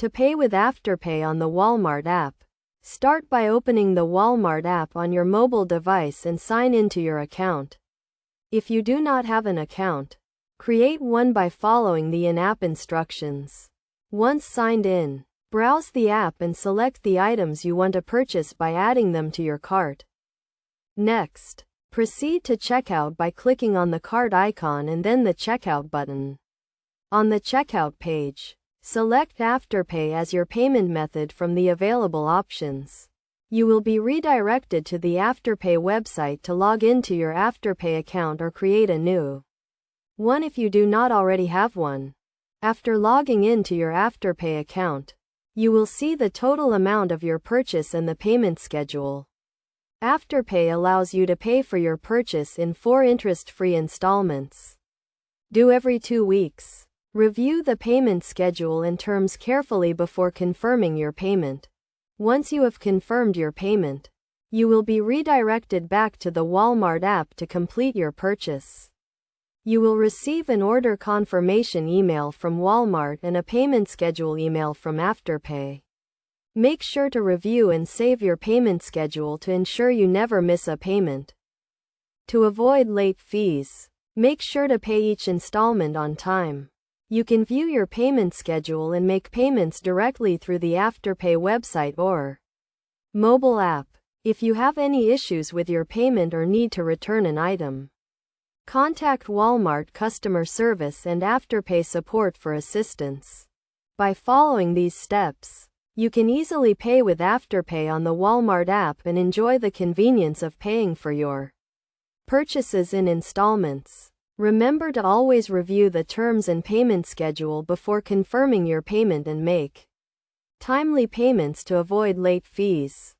To pay with Afterpay on the Walmart app. Start by opening the Walmart app on your mobile device and sign into your account. If you do not have an account, create one by following the in-app instructions. Once signed in, browse the app and select the items you want to purchase by adding them to your cart. Next, proceed to checkout by clicking on the cart icon and then the checkout button. On the checkout page, select Afterpay as your payment method from the available options. You will be redirected to the Afterpay website to log into your Afterpay account or create a new one if you do not already have one. After logging into your Afterpay account, you will see the total amount of your purchase and the payment schedule. Afterpay allows you to pay for your purchase in 4 interest-free installments, due every 2 weeks. Review the payment schedule and terms carefully before confirming your payment. Once you have confirmed your payment, you will be redirected back to the Walmart app to complete your purchase. You will receive an order confirmation email from Walmart and a payment schedule email from Afterpay. Make sure to review and save your payment schedule to ensure you never miss a payment. To avoid late fees, make sure to pay each installment on time. You can view your payment schedule and make payments directly through the Afterpay website or mobile app. If you have any issues with your payment or need to return an item, contact Walmart customer service and Afterpay support for assistance. By following these steps, you can easily pay with Afterpay on the Walmart app and enjoy the convenience of paying for your purchases in installments. Remember to always review the terms and payment schedule before confirming your payment and make timely payments to avoid late fees.